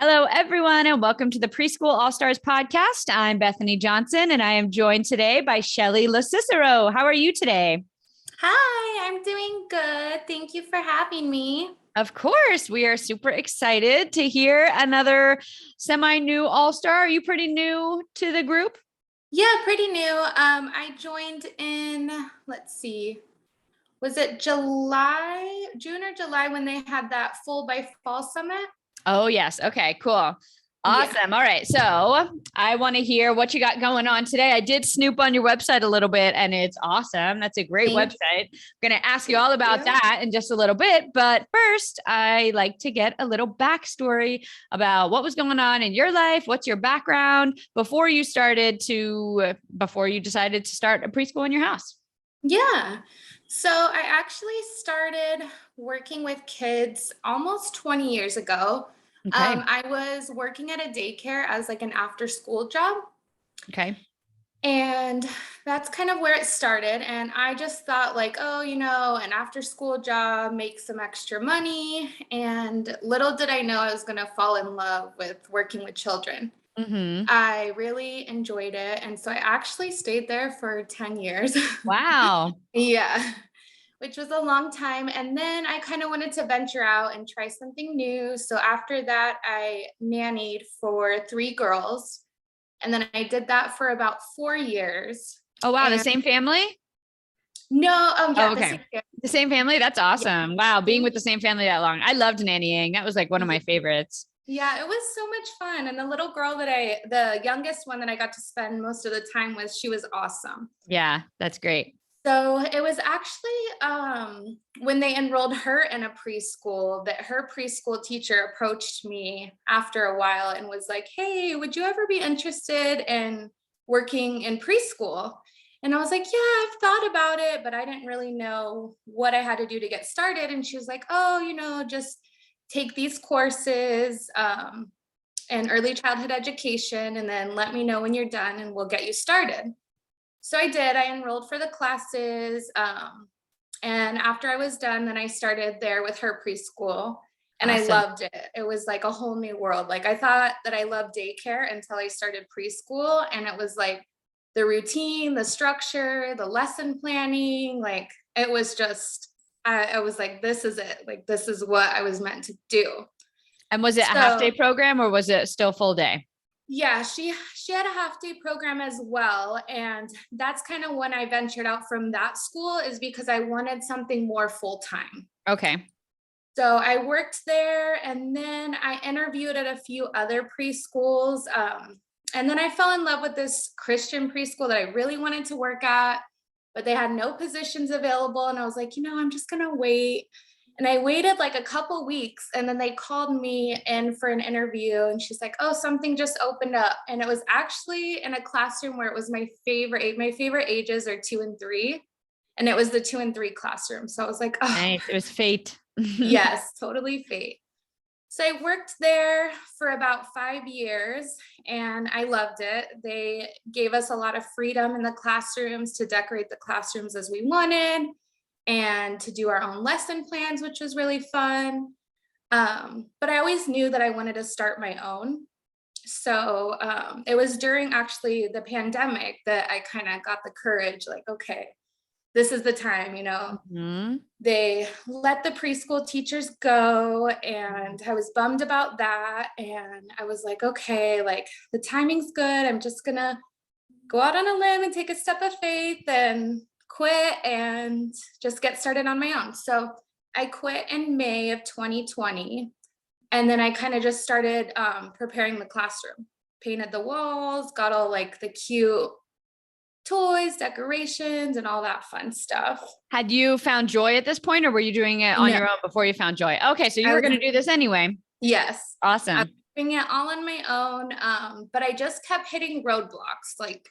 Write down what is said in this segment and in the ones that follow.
Hello, everyone, and welcome to the Preschool AllStars podcast. I'm Bethany Johnson, and I am joined today by Shelli LoCicero. How are you today? Hi, I'm doing good. Thank you for having me. Of course, we are super excited to hear another semi-new All-Star. Are you pretty new to the group? Yeah, pretty new. I joined in, let's see, was it June or July when they had that Full by Fall Summit? Oh, yes. Okay, cool. Yeah. Awesome. All right. So I want to hear what you got going on today. I did snoop on your website a little bit and it's awesome. That's a great Thank website. I'm going to ask you all about you. that in just a little bit. But first, I like to get a little backstory about what was going on in your life. What's your background before you decided to start a preschool in your house? Yeah. So I actually started working with kids almost 20 years ago. Okay. I was working at a daycare as like an after school job. Okay. And that's kind of where it started. And I just thought, like, oh, an after school job, make some extra money. And little did I know I was going to fall in love with working with children. Mm-hmm. I really enjoyed it. And so I actually stayed there for 10 years. Wow. Yeah, which was a long time. And then I kind of wanted to venture out and try something new. So after that, I nannied for 3 girls. And then I did that for about 4 years. Oh, wow. The And same family? no, Oh, yeah, the okay. same year. The same family? That's Yeah. awesome. Wow. Being Thank with the same family that long. I loved nannying. That was like one of my you. favorites. Yeah, it was so much fun. And the little girl the youngest one that I got to spend most of the time with, she was awesome. Yeah, that's great. So it was actually when they enrolled her in a preschool that her preschool teacher approached me after a while and was like, hey, would you ever be interested in working in preschool? And I was like, yeah, I've thought about it, but I didn't really know what I had to do to get started. And she was like, oh, just take these courses in early childhood education and then let me know when you're done and we'll get you started. So I did. I enrolled for the classes. And after I was done, then I started there with her preschool. And I Awesome. loved it. It was like a whole new world. Like I thought that I loved daycare until I started preschool. And it was like the routine, the structure, the lesson planning. Like it was just, I was like, this is it. Like this is what I was meant to do. And was it a half day So program or was it still full day? yeah, she had a half day program as well. And that's kind of when I ventured out from that school is because I wanted something more full time. Okay. So I worked there and then I interviewed at a few other preschools. And then I fell in love with this Christian preschool that I really wanted to work at, but they had no positions available. And I was like, I'm just going to wait. And I waited like a couple weeks and then they called me in for an interview and she's like, oh, something just opened up. And it was actually in a classroom where it was my favorite ages are 2 and 3. And it was the 2 and 3 classroom. So I was like, oh, Nice. It was fate. yes, totally fate. So I worked there for about 5 years and I loved it. They gave us a lot of freedom in the classrooms to decorate the classrooms as we wanted and to do our own lesson plans, which was really fun. But I always knew that I wanted to start my own. So it was during actually the pandemic that I kind of got the courage, like, okay, this is the time. Mhm. They let the preschool teachers go and I was bummed about that. And I was like, okay, like the timing's good. I'm just gonna go out on a limb and take a step of faith and quit and just get started on my own. So I quit in May of 2020. And then I kind of just started preparing the classroom, painted the walls, got all like the cute toys, decorations, and all that fun stuff. Had you found joy at this point or were you doing it on No, your own before you found joy? Okay. So you I were was, going to do this anyway. yes, I was Awesome. doing it all on my own. But I just kept hitting roadblocks. Like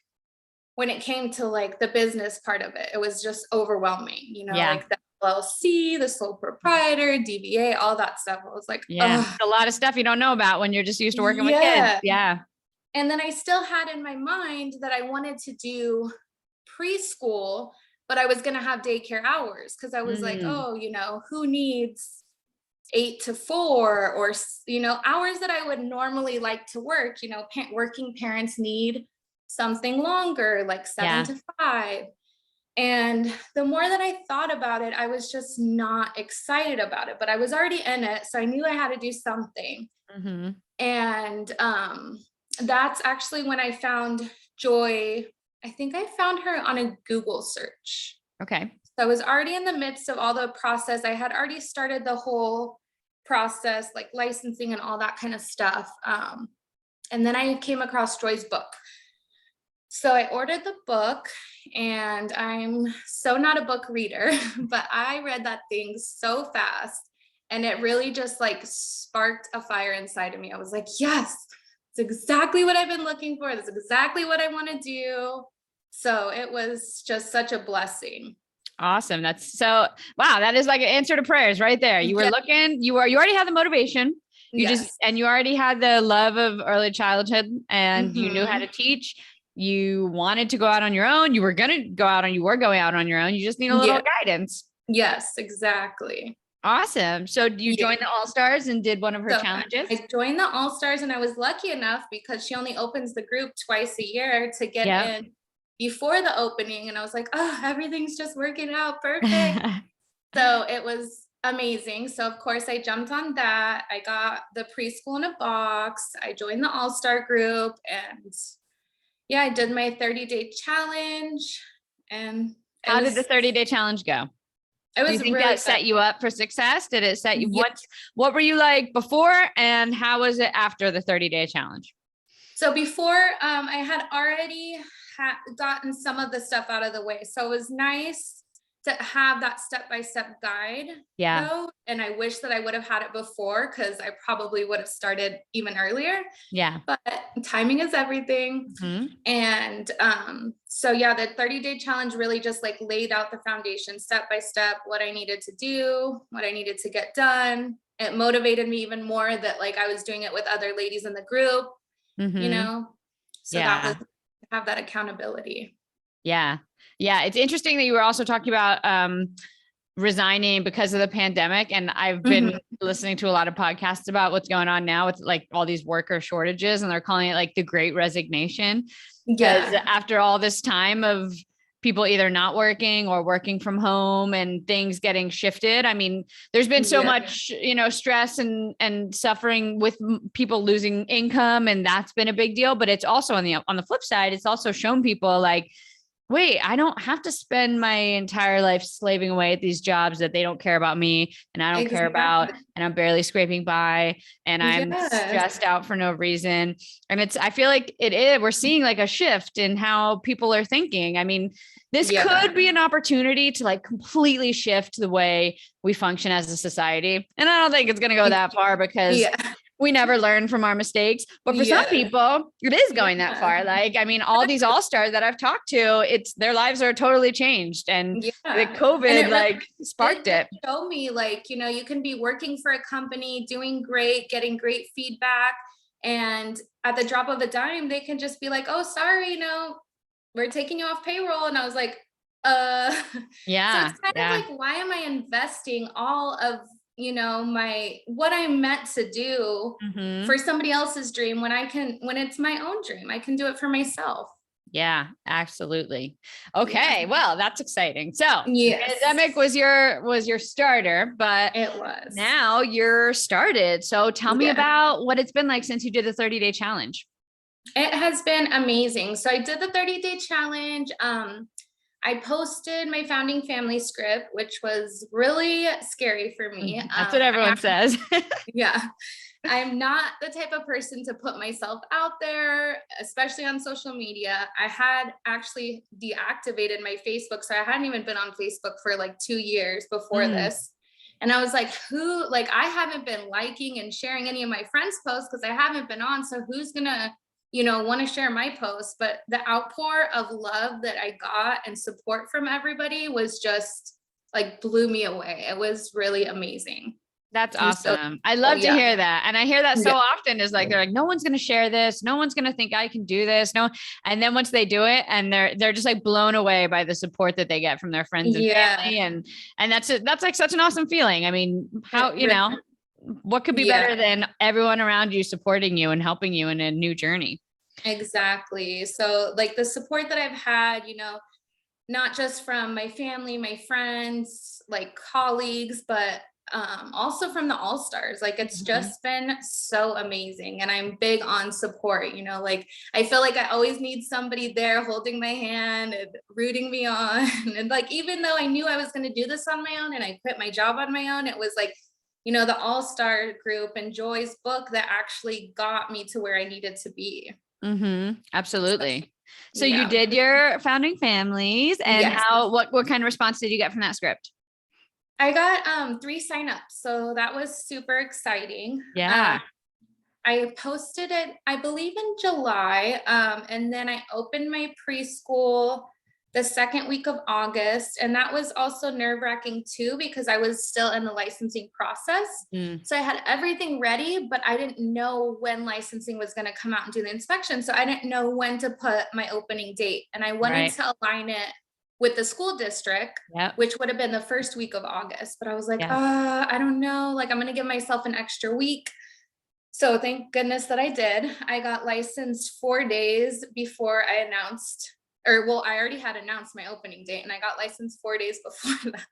when it came to like the business part of it, it was just overwhelming, Yeah. like the LLC, the sole proprietor, DBA, all that stuff. I was like, Yeah. oh, It's a lot of stuff you don't know about when you're just used to working with kids. yeah. Yeah. And then I still had in my mind that I wanted to do preschool, but I was going to have daycare hours because I was like, Mm. oh, who needs 8 to 4, or, hours that I would normally like to work. Working parents need something longer, like 7 Yeah. to 5. And the more that I thought about it, I was just not excited about it, but I was already in it. So I knew I had to do something. Mm-hmm. And that's actually when I found Joy. I think I found her on a Google search. Okay. So I was already in the midst of all the process. I had already started the whole process, like licensing and all that kind of stuff. And then I came across Joy's book. So I ordered the book, and I'm so not a book reader, but I read that thing so fast, and it really just like sparked a fire inside of me. I was like, yes, it's exactly what I've been looking for. That's exactly what I want to do. So it was just such a blessing. Awesome. That's so, wow. That is like an answer to prayers right there. You were looking, you already had the motivation. You already had the love of early childhood, and you knew how to teach. You wanted to go out on your own. You were going to go out, and you were going out on your own. You just need a little guidance. Yes, exactly. Awesome. So you joined the AllStars and did one of her challenges? I joined the AllStars, and I was lucky enough because she only opens the group twice a year to get in before the opening. And I was like, oh, everything's just working out perfect. So it was amazing. So of course I jumped on that. I got the preschool in a box. I joined the All-Star group, and I did my 30-day challenge. And how did the 30-day challenge go? It was, do you think that set you up for success? Did it set you, what were you like before, and how was it after the 30-day challenge? So before, I had already gotten some of the stuff out of the way. So it was nice to have that step-by-step guide. Though, and I wish that I would have had it before, because I probably would have started even earlier. But timing is everything. And so the 30-day challenge really just like laid out the foundation step by step, what I needed to do, what I needed to get done. It motivated me even more that like I was doing it with other ladies in the group, so that was to have that accountability. Yeah. It's interesting that you were also talking about resigning because of the pandemic. And I've been listening to a lot of podcasts about what's going on now with like all these worker shortages, and they're calling it like the Great Resignation. Because after all this time of people either not working or working from home and things getting shifted, I mean, there's been so much, stress and suffering with people losing income, and that's been a big deal. But it's also on the flip side, it's also shown people like, wait, I don't have to spend my entire life slaving away at these jobs that they don't care about me and I don't care about, and I'm barely scraping by, and I'm stressed out for no reason. And I feel like we're seeing like a shift in how people are thinking. I mean, this could be an opportunity to like completely shift the way we function as a society. And I don't think it's going to go that far, because we never learn from our mistakes. But for some people, it is going that far. Like, I mean, all these all-stars that I've talked to, their lives are totally changed. And the COVID like sparked it. Showed me like, you can be working for a company, doing great, getting great feedback. And at the drop of a dime, they can just be like, oh, sorry, we're taking you off payroll. And I was like, so it's kind of like, why am I investing all of what I'm meant to do for somebody else's dream when it's my own dream? I can do it for myself. Yeah, absolutely. Okay. Well, that's exciting. So pandemic was your starter, but it was. Now you're started. So tell me about what it's been like since you did the 30-day challenge. It has been amazing. So I did the 30-day challenge. I posted my founding family script, which was really scary for me. That's what everyone says. I'm not the type of person to put myself out there, especially on social media. I had actually deactivated my Facebook. So I hadn't even been on Facebook for like 2 years before this. And I was like, I haven't been liking and sharing any of my friends' posts because I haven't been on. So who's going to want to share my posts? But the outpour of love that I got and support from everybody was just like blew me away. It was really amazing. That's awesome. I love to hear that. And I hear that so often is like, they're like, no one's going to share this. No one's going to think I can do this. No. And then once they do it, and they're just like blown away by the support that they get from their friends and family. And that's like such an awesome feeling. I mean, how, what could be better than everyone around you supporting you and helping you in a new journey? Exactly. So like the support that I've had, not just from my family, my friends, like colleagues, but also from the AllStars. Like it's just been so amazing. And I'm big on support, like I feel like I always need somebody there holding my hand and rooting me on. And like, even though I knew I was going to do this on my own and I quit my job on my own, it was like, the All-Star group and Joy's book that actually got me to where I needed to be. Absolutely. So you did your founding families, and what kind of response did you get from that script? I got 3 signups. So that was super exciting. Yeah. I posted it, I believe in July. And then I opened my preschool the second week of August. And that was also nerve-wracking too, because I was still in the licensing process. So I had everything ready, but I didn't know when licensing was going to come out and do the inspection. So I didn't know when to put my opening date. And I wanted to align it with the school district, which would have been the first week of August. But I was like, I don't know, like I'm going to give myself an extra week. So thank goodness that I did. I got licensed 4 days before I announced, I already had announced my opening date, and I got licensed 4 days before that.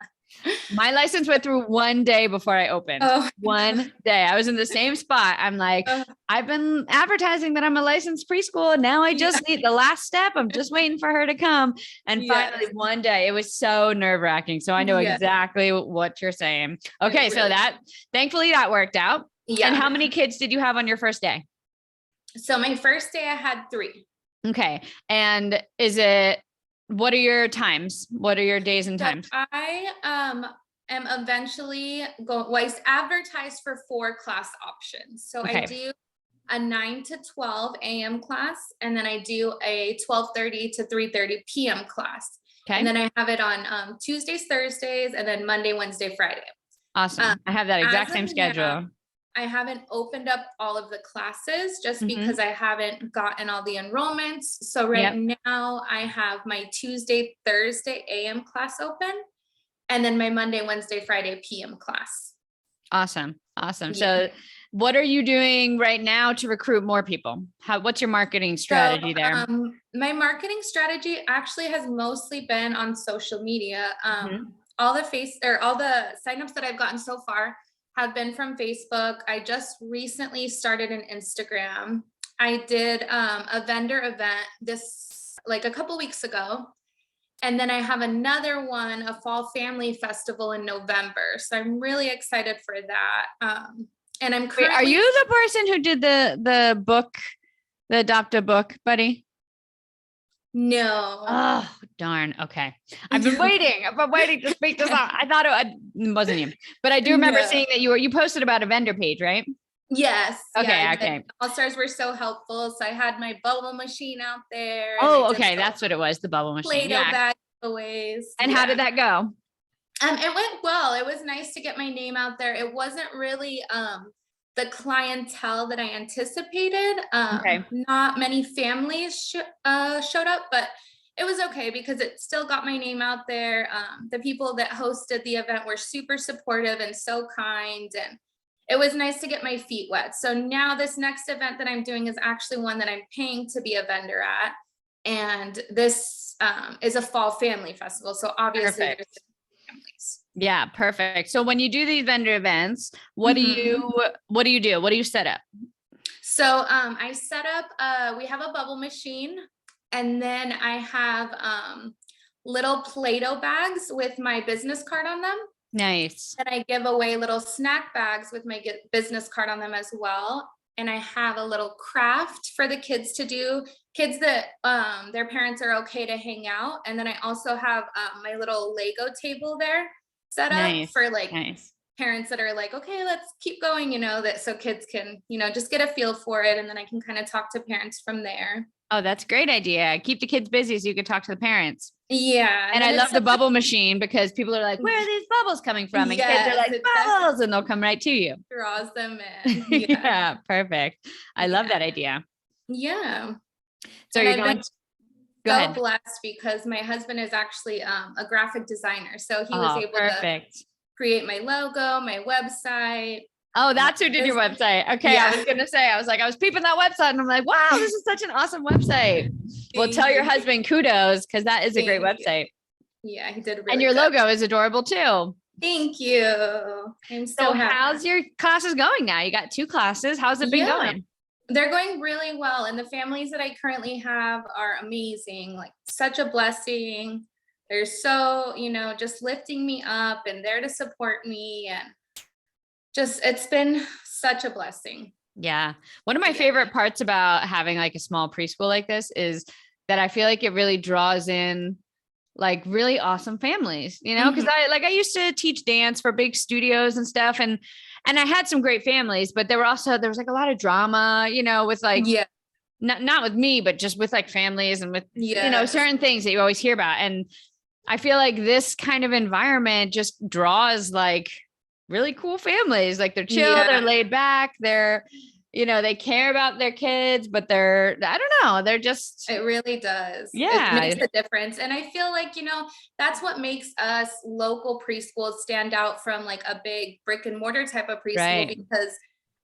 My license went through 1 day before I opened. 1 day. I was in the same spot. I'm like, I've been advertising that I'm a licensed preschool. Now I just need the last step. I'm just waiting for her to come. And finally 1 day, it was so nerve wracking. So I know exactly what you're saying. Okay. So thankfully that worked out. Yeah. And how many kids did you have on your first day? So my first day I had 3. Okay. And what are your times? What are your days and times? I am eventually I advertised for 4 class options. So I do a 9 to 12 a.m. class, and then I do a 12:30 to 3:30 p.m. class. Okay. And then I have it on Tuesdays, Thursdays, and then Monday, Wednesday, Friday. Awesome. I have that exact same schedule. I haven't opened up all of the classes just because I haven't gotten all the enrollments. So now I have my Tuesday, Thursday AM class open, and then my Monday, Wednesday, Friday PM class. Awesome. So what are you doing right now to recruit more people? What's your marketing strategy there? My marketing strategy actually has mostly been on social media. All the signups that I've gotten so far have been from Facebook. I just recently started an Instagram. I did a vendor event a couple weeks ago. And then I have another one, a fall family festival in November. So I'm really excited for that. And I'm currently— Wait, are you the person who did the book, the Adopt a Book, buddy? No. Oh, darn. Okay. I've been waiting to speak this out. I thought it wasn't you, but I do remember seeing that you posted about a vendor page, right? Yes. Okay. AllStars were so helpful. So I had my bubble machine out there. Oh, okay. That's what it was. The bubble machine. Play-Doh bag giveaways. And how did that go? It went well. It was nice to get my name out there. It wasn't really the clientele that I anticipated. Not many families showed up, but it was okay because it still got my name out there. The people that hosted the event were super supportive and so kind, and it was nice to get my feet wet. So now this next event that I'm doing is actually one that I'm paying to be a vendor at, and this is a fall family festival. So obviously there's families. Yeah, perfect. So when you do these vendor events, what do you do? What do you set up? So I set up, we have a bubble machine, and then I have little Play-Doh bags with my business card on them. Nice. And I give away little snack bags with my business card on them as well. And I have a little craft for the kids to do, kids that their parents are okay to hang out. And then I also have my little Lego table there set up for parents that are like, okay, let's keep going, so kids can, just get a feel for it. And then I can kind of talk to parents from there. Oh, that's a great idea. Keep the kids busy so you can talk to the parents. Yeah. And I love the bubble machine because people are like, where are these bubbles coming from? And kids are like, bubbles, and they'll come right to you. Draws them in. Yeah, perfect. I love that idea. Yeah. So you're going Go ahead. Blessed because my husband is actually a graphic designer. So he was able to create my logo, my website. Oh, that's who did your website. Okay. Yeah. I was going to say, I was peeping that website and I'm like, wow, this is such an awesome website. Well, tell your husband kudos, because that is a great website. Yeah, he did really And your good. logo is adorable too. Thank you. I'm so happy. How's your classes going now? You got 2 classes. How's it been going? They're going really well. And the families that I currently have are amazing, like such a blessing. They're so, just lifting me up and there to support me. And just, it's been such a blessing. Yeah. One of my favorite parts about having like a small preschool like this is that I feel like it really draws in like really awesome families, because I used to teach dance for big studios and stuff. And I had some great families, but there was like a lot of drama, with like, not with me, but just with like families and with, certain things that you always hear about. And I feel like this kind of environment just draws like really cool families. Like they're chill, they're laid back, they're, they care about their kids, but I don't know. They're just, it really does. Yeah. It makes a difference. And I feel like, that's what makes us local preschools stand out from like a big brick and mortar type of preschool, because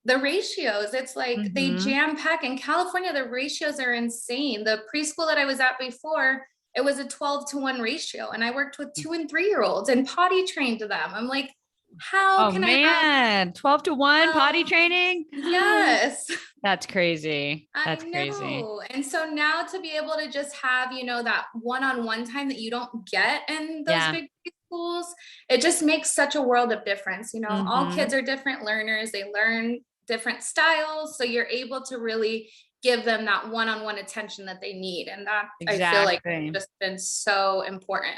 the ratios, it's like they jam pack. In California, the ratios are insane. The preschool that I was at before, it was a 12-to-1 ratio. And I worked with 2- and 3-year-olds and potty trained them. I'm like, how can I have 12-to-1 potty training? Yes. That's crazy. That's crazy. And so now to be able to just have, that one-on-one time that you don't get in those big schools, it just makes such a world of difference. All kids are different learners. They learn different styles. So you're able to really give them that one-on-one attention that they need. And that I feel like has just been so important.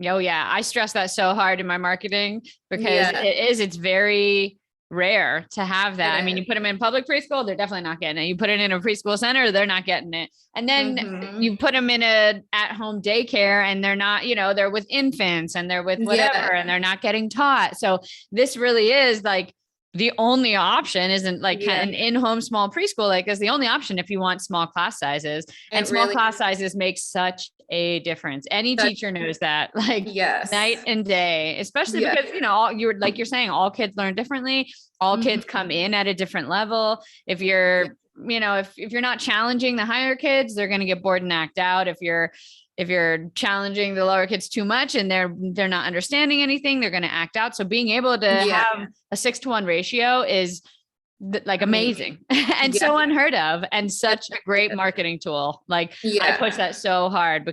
Oh yeah. I stress that so hard in my marketing because it's very rare to have that. I mean, you put them in public preschool, they're definitely not getting it. You put it in a preschool center, they're not getting it. And then you put them in a at-home daycare and they're not, they're with infants and they're with whatever and they're not getting taught. So this really is like the only option. Isn't like an in-home small preschool, like is the only option if you want small class sizes. And small class sizes make such a difference. Any teacher knows that, like night and day, especially because, you're saying all kids learn differently. All kids come in at a different level. If you're, if you're not challenging the higher kids, they're going to get bored and act out. If you're challenging the lower kids too much and they're not understanding anything, they're going to act out. So being able to have a 6-to-1 ratio is like amazing and so unheard of and such a great marketing tool. Like I push that so hard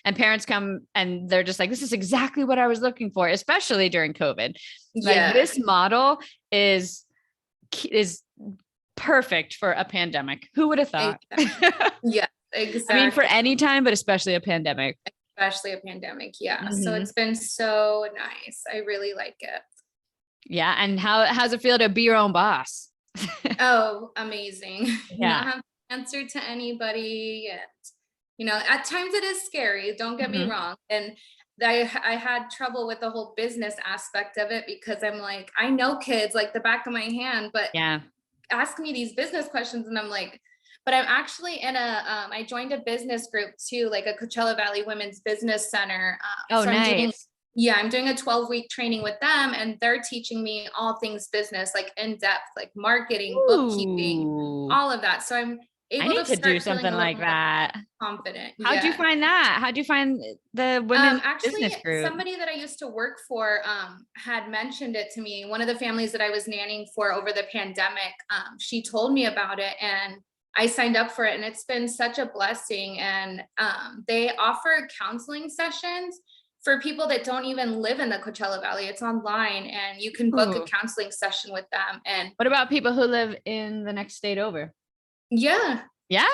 and parents come and they're just like, this is exactly what I was looking for, especially during COVID. Like this model is perfect for a pandemic. Who would have thought? Exactly. I mean, for any time, but especially a pandemic. Especially a pandemic. Yeah. So it's been so nice. I really like it. Yeah. And how's it feel to be your own boss? Oh, amazing. Not have to answer to anybody. And, at times it is scary. Don't get me wrong. And I had trouble with the whole business aspect of it because I'm like, I know kids like the back of my hand, but ask me these business questions. And I'm like, but I'm actually in I joined a business group too, like a Coachella Valley Women's Business Center. Oh, so nice. I'm doing a 12-week training with them and they're teaching me all things business, like in depth, like marketing, bookkeeping, all of that. So I'm able to do something like that. Confident. How'd you find that? How'd you find the women's business group? Somebody that I used to work for had mentioned it to me. One of the families that I was nannying for over the pandemic, she told me about it and I signed up for it and it's been such a blessing. And they offer counseling sessions for people that don't even live in the Coachella Valley. It's online and you can book a counseling session with them. And what about people who live in the next state over? Yeah. Yeah.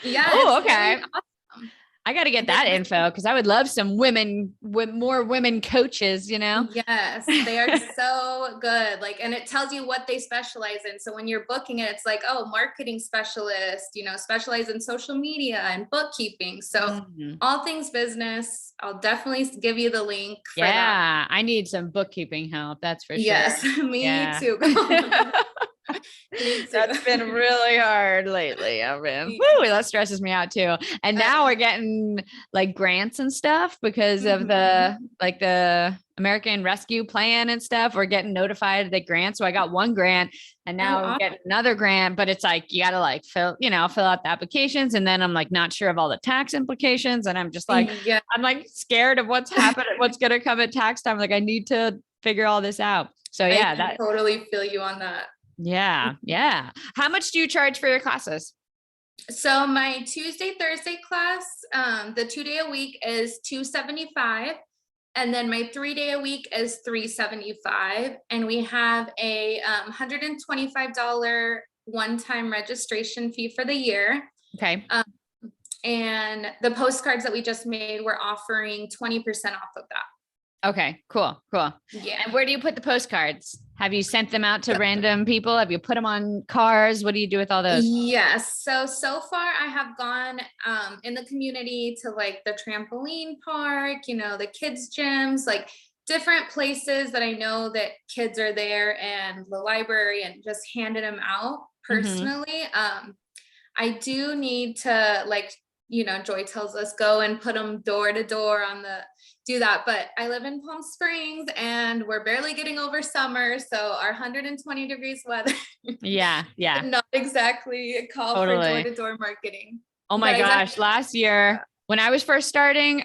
Yeah. Oh, okay. Really awesome. I got to get that info because I would love some women with more women coaches, Yes, they are so good. Like, and it tells you what they specialize in. So when you're booking it, it's like, oh, marketing specialist, specialize in social media and bookkeeping. So all things business, I'll definitely give you the link for that. I need some bookkeeping help. That's for sure. Yes, me too. Me too. That's been really hard lately. I've been, that stresses me out too. And now we're getting like grants and stuff because of the American Rescue Plan and stuff. We're getting notified of the grant. So I got one grant and now I'm getting another grant, but it's like, you got to like fill out the applications. And then I'm like, not sure of all the tax implications. And I'm just like, I'm like scared of what's happening, what's going to come at tax time. Like I need to figure all this out. So yeah, I totally feel you on that. Yeah. Yeah. How much do you charge for your classes? So my Tuesday, Thursday class, the 2-day a week is $275. And then my 3-day a week is $375. And we have a $125 one-time registration fee for the year. Okay. And the postcards that we just made, we're offering 20% off of that. Okay, cool. Yeah. And where do you put the postcards? Have you sent them out to random people? Have you put them on cars? What do you do with all those? Yes. So far I have gone in the community to like the trampoline park, the kids gyms, like different places that I know that kids are there, and the library, and just handed them out personally. I do need to, like, Joy tells us, go and put them door to door do that. But I live in Palm Springs and we're barely getting over summer. So our 120 degrees weather. Yeah. Not exactly a call for door to door marketing. Oh my gosh. Last year when I was first starting,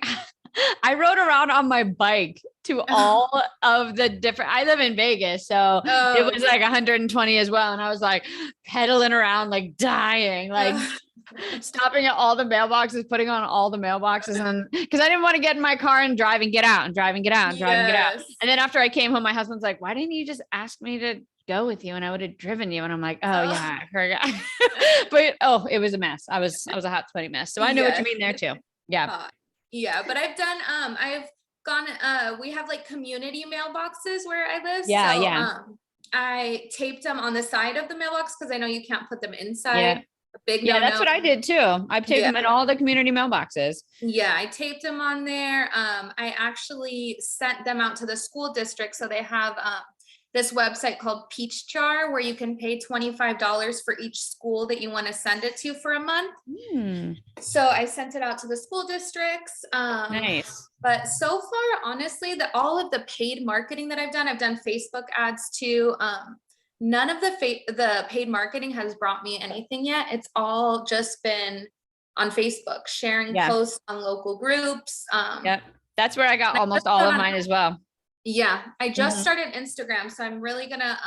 I rode around on my bike to all of the different, I live in Vegas. So it was like 120 as well. And I was like pedaling around, like dying, like stopping at all the mailboxes, putting on all the mailboxes. And because I didn't want to get in my car and drive and get out. And then after I came home, my husband's like, why didn't you just ask me to go with you and I would have driven you? And I'm like, yeah, I forgot. But it was a mess. I was a hot, sweaty mess. So I know what you mean there too. Yeah. Yeah, but I've done, I've gone, we have like community mailboxes where I live. I taped them on the side of the mailbox because I know you can't put them inside. That's what I did too. I taped them in all the community mailboxes. Yeah, I taped them on there. I actually sent them out to the school district. So they have this website called Peach Jar where you can pay $25 for each school that you want to send it to for a month. So I sent it out to the school districts. Nice. But so far, honestly, all of the paid marketing that I've done Facebook ads too. None of the paid marketing has brought me anything yet. It's all just been on Facebook, sharing posts on local groups. That's where I got almost all of mine as well. Yeah, I just started Instagram, so I'm really gonna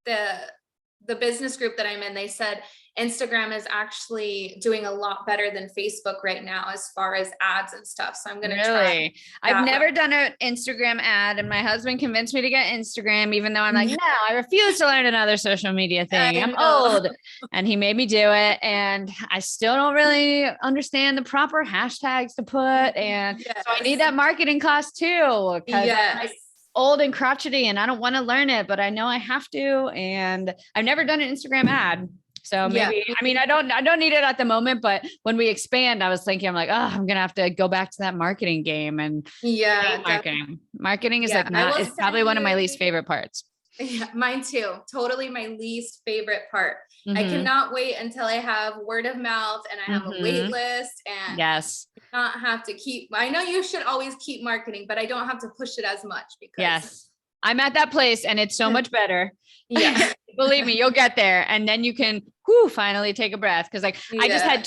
the business group that I'm in, they said Instagram is actually doing a lot better than Facebook right now as far as ads and stuff. So I'm gonna try. I've never done an Instagram ad, and my husband convinced me to get Instagram, even though I'm like, no, I refuse to learn another social media thing. I'm old, and he made me do it, and I still don't really understand the proper hashtags to put, and so I need that marketing class too, because I'm like old and crotchety, and I don't want to learn it, but I know I have to, and I've never done an Instagram ad. So maybe, I mean, I don't need it at the moment, but when we expand, I was thinking, I'm like, I'm going to have to go back to that marketing game, and marketing is it's probably one of my least favorite parts. Yeah, mine too. Totally my least favorite part. I cannot wait until I have word of mouth and I have a wait list, and not have to I know you should always keep marketing, but I don't have to push it as much because I'm at that place and it's so much better. Believe me, you'll get there. And then you can finally take a breath. Cause I just had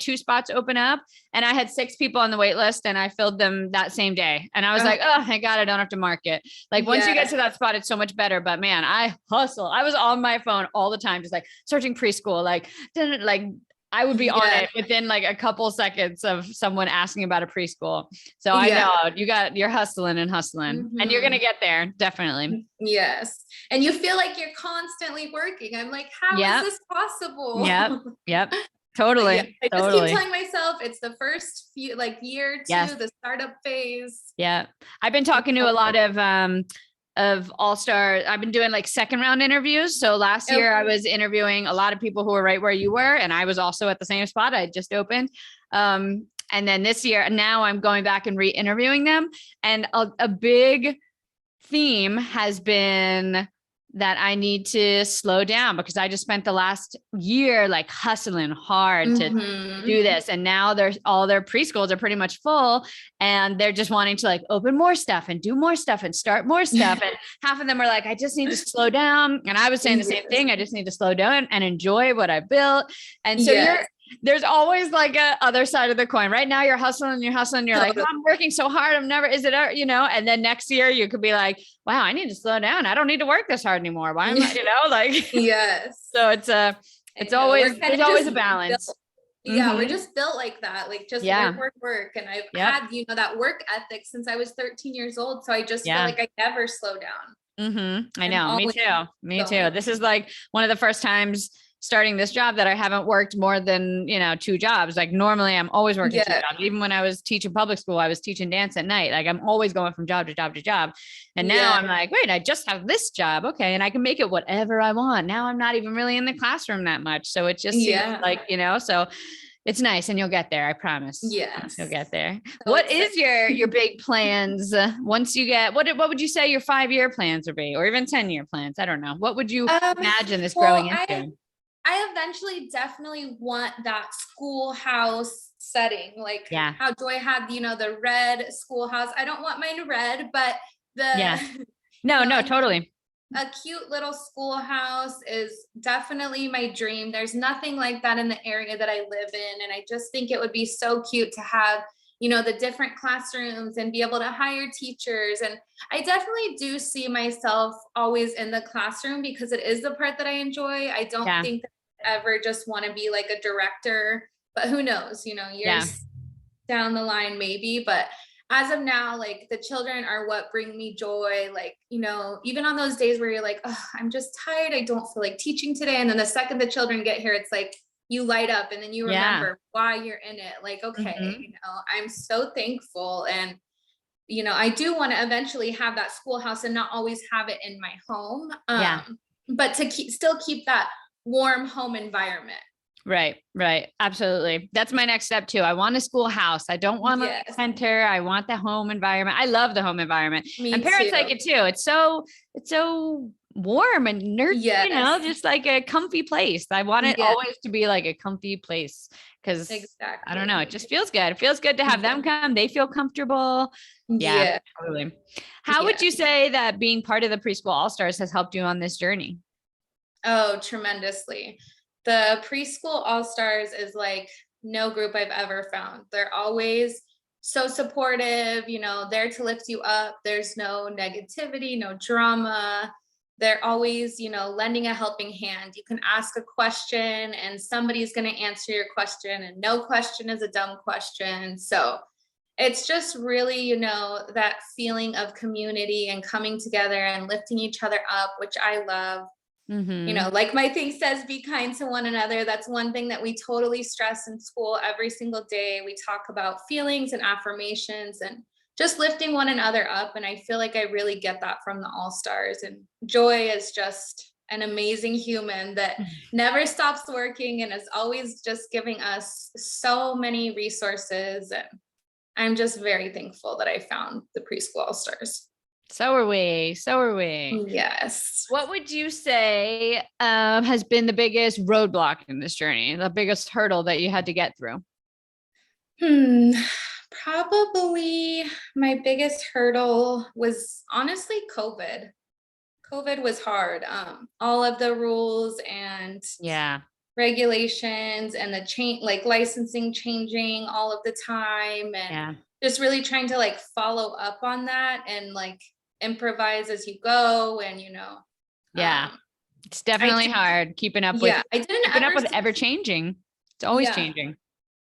two spots open up, and I had 6 people on the wait list, and I filled them that same day. And I was like, oh, thank God I don't have to market. Like once you get to that spot, it's so much better. But man, I hustle. I was on my phone all the time, just like searching preschool, like I would be on it within like a couple seconds of someone asking about a preschool. So I know you're hustling and you're going to get there. Definitely. Yes. And you feel like you're constantly working. I'm like, how is this possible? Yep. Totally. I just keep telling myself it's the first few year two, the startup phase. Yeah. I've been talking to a lot of All-Star. I've been doing like second round interviews. So last year I was interviewing a lot of people who were right where you were. And I was also at the same spot I just opened. And then this year, now I'm going back and re-interviewing them. And a big theme has been that I need to slow down because I just spent the last year like hustling hard to do this. And now all their preschools are pretty much full and they're just wanting to like open more stuff and do more stuff and start more stuff. And half of them are like, I just need to slow down. And I was saying the same thing. I just need to slow down and enjoy what I built. And so there's always like a other side of the coin. Right now you're hustling. You're like, oh, I'm working so hard. And then next year you could be like, wow, I need to slow down. I don't need to work this hard anymore. Why am I, like, yes. So there's always a balance. We're just built like that. Like just work. And I've had, that work ethic since I was 13 years old. So I just feel like I never slow down. I know. Me too. This is like one of the first times starting this job that I haven't worked more than, 2 jobs. Like normally I'm always working 2 jobs. Even when I was teaching public school, I was teaching dance at night. Like I'm always going from job to job to job. And now I'm like, wait, I just have this job. Okay. And I can make it whatever I want. Now I'm not even really in the classroom that much. So it just seems like, so it's nice and you'll get there. I promise. Yes. You'll get there. So what is your big plans once you get, what would you say your 5-year plans would be, or even 10-year plans? I don't know. What would you imagine this growing into? I eventually definitely want that schoolhouse setting. Like how Joy had, the red schoolhouse. I don't want mine red, but no, totally. A cute little schoolhouse is definitely my dream. There's nothing like that in the area that I live in. And I just think it would be so cute to have, the different classrooms and be able to hire teachers. And I definitely do see myself always in the classroom because it is the part that I enjoy. I don't think that I ever just want to be like a director, but who knows, years down the line, maybe. But as of now, like the children are what bring me joy. Like, even on those days where you're like, oh, I'm just tired. I don't feel like teaching today. And then the second the children get here, it's like, you light up and then you remember why you're in it. Like, okay, I'm so thankful. And, I do want to eventually have that schoolhouse and not always have it in my home. But to still keep that warm home environment. Right. Absolutely. That's my next step too. I want a schoolhouse. I don't want a center. I want the home environment. I love the home environment. And parents like it too. It's so warm and nurturing, just like a comfy place. I want it always to be like a comfy place because I don't know. It just feels good. It feels good to have them come. They feel comfortable. Yeah. Totally. How would you say that being part of the Preschool AllStars has helped you on this journey? Oh, tremendously. The Preschool AllStars is like no group I've ever found. They're always so supportive, there to lift you up. There's no negativity, no drama. They're always, lending a helping hand. You can ask a question and somebody's going to answer your question, and no question is a dumb question. So it's just really, that feeling of community and coming together and lifting each other up, which I love. Like my thing says, be kind to one another. That's one thing that we totally stress in school every single day. We talk about feelings and affirmations and just lifting one another up. And I feel like I really get that from the AllStars. And Joy is just an amazing human that never stops working and is always just giving us so many resources. And I'm just very thankful that I found the Preschool AllStars. So are we. Yes. What would you say has been the biggest roadblock in this journey, the biggest hurdle that you had to get through? Probably my biggest hurdle was honestly COVID. COVID was hard. All of the rules and regulations and the like licensing changing all of the time, and just really trying to like follow up on that and like improvise as you go. And it's definitely hard keeping up with ever changing. It's always changing.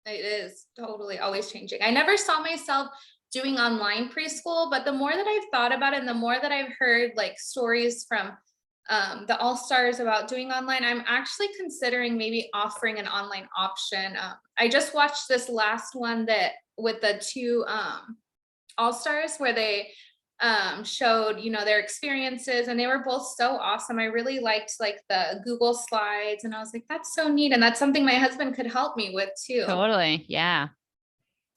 It is totally always changing. I never saw myself doing online preschool, but the more that I've thought about it and the more that I've heard like stories from the AllStars about doing online, I'm actually considering maybe offering an online option. I just watched this last one that with the 2 AllStars where they showed, their experiences, and they were both so awesome. I really liked like the Google slides, and I was like, that's so neat. And that's something my husband could help me with too. Totally. Yeah.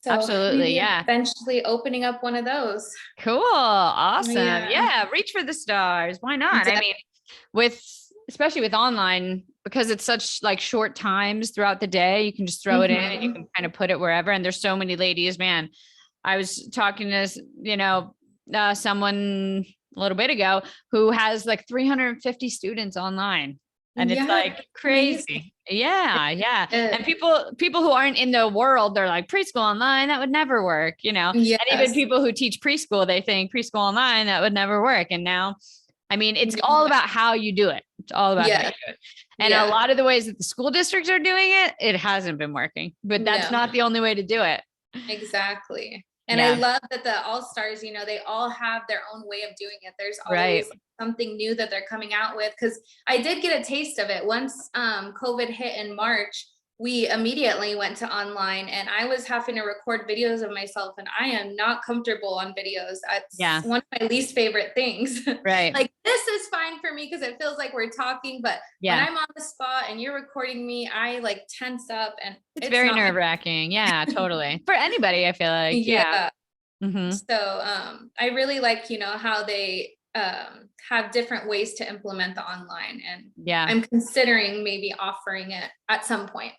So absolutely. Yeah. Eventually opening up one of those. Cool. Awesome. Yeah. Reach for the stars. Why not? I mean, especially with online, because it's such like short times throughout the day, you can just throw it in and you can kind of put it wherever. And there's so many ladies, man. I was talking to, someone a little bit ago who has like 350 students online. And it's like crazy. Yeah. Yeah. And people who aren't in the world, they're like, preschool online, that would never work, And even people who teach preschool, they think preschool online, that would never work. And now, I mean, it's all about how you do it. It's all about how you do it. And a lot of the ways that the school districts are doing it, it hasn't been working, but that's not the only way to do it. Exactly. And I love that the AllStars, they all have their own way of doing it. There's always something new that they're coming out with. Cause I did get a taste of it once COVID hit in March. We immediately went to online, and I was having to record videos of myself, and I am not comfortable on videos. It's one of my least favorite things. Right. Like, this is fine for me because it feels like we're talking, but when I'm on the spot and you're recording me, I like tense up, and it's very nerve-wracking. Yeah, totally. For anybody, I feel like. Yeah. So I really like, how they have different ways to implement the online, and I'm considering maybe offering it at some point.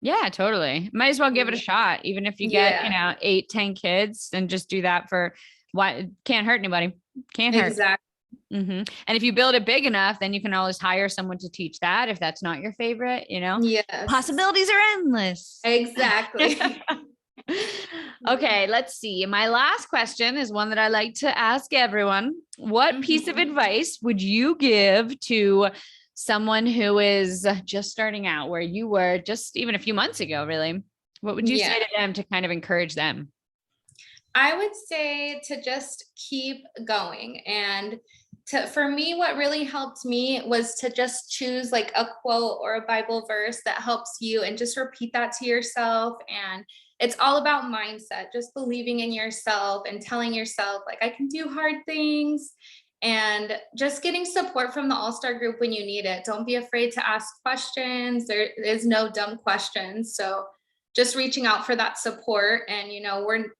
Yeah, totally. Might as well give it a shot. Even if you get, 8, 10 kids, and just do that for what can't hurt anybody. Can't hurt. Exactly. And if you build it big enough, then you can always hire someone to teach that. If that's not your favorite, Yes. Possibilities are endless. Exactly. Okay, let's see. My last question is one that I like to ask everyone. What piece of advice would you give to someone who is just starting out where you were just even a few months ago, really? What would you say to them to kind of encourage them? I would say to just keep going. And for me, what really helped me was to just choose like a quote or a Bible verse that helps you, and just repeat that to yourself. And it's all about mindset, just believing in yourself and telling yourself, like, I can do hard things. And just getting support from the All-Star group when you need it. Don't be afraid to ask questions. There is no dumb questions. So just reaching out for that support. And,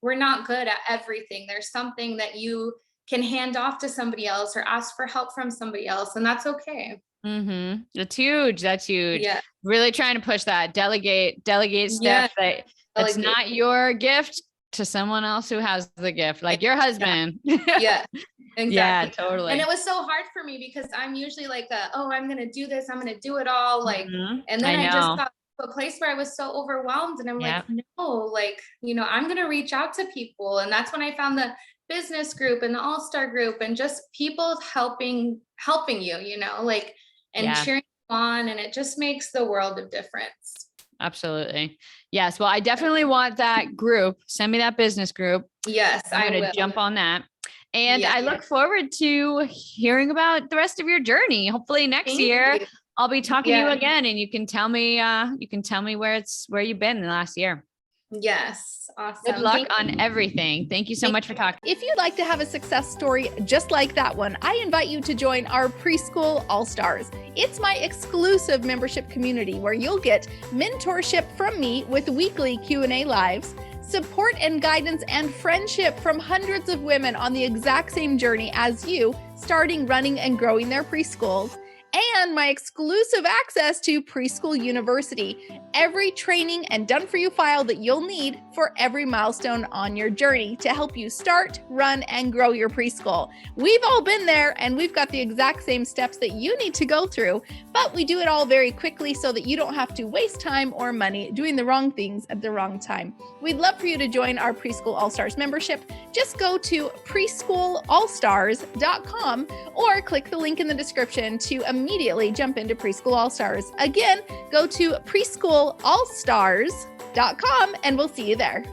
we're not good at everything. There's something that you can hand off to somebody else or ask for help from somebody else, and that's okay. That's huge. That's huge. Yeah. Really trying to push that. Delegate stuff that's not your gift to someone else who has the gift, like your husband. Yeah. Exactly. Yeah, totally. And it was so hard for me because I'm usually like, I'm going to do this. I'm going to do it all. Like, and then I just got to a place where I was so overwhelmed, and I'm like, no, like, I'm going to reach out to people. And that's when I found the business group and the All-Star group, and just people helping you, and cheering you on. And it just makes the world of difference. Absolutely. Yes. Well, I definitely want that group. Send me that business group. Yes. I'm going to jump on that. And I look forward to hearing about the rest of your journey. Hopefully next year I'll be talking to you again, and you can tell me where you've been in the last year. Yes. Awesome. Good luck on everything. Thank you so much for talking. If you'd like to have a success story just like that one, I invite you to join our Preschool AllStars. It's my exclusive membership community where you'll get mentorship from me with weekly Q&A lives, support and guidance, and friendship from hundreds of women on the exact same journey as you, starting, running, and growing their preschools, and my exclusive access to Preschool University, every training and done-for-you file that you'll need for every milestone on your journey to help you start, run, and grow your preschool. We've all been there, and we've got the exact same steps that you need to go through, but we do it all very quickly so that you don't have to waste time or money doing the wrong things at the wrong time. We'd love for you to join our Preschool AllStars membership. Just go to preschoolallstars.com or click the link in the description to immediately jump into Preschool AllStars. Again, go to preschoolallstars.com and we'll see you there.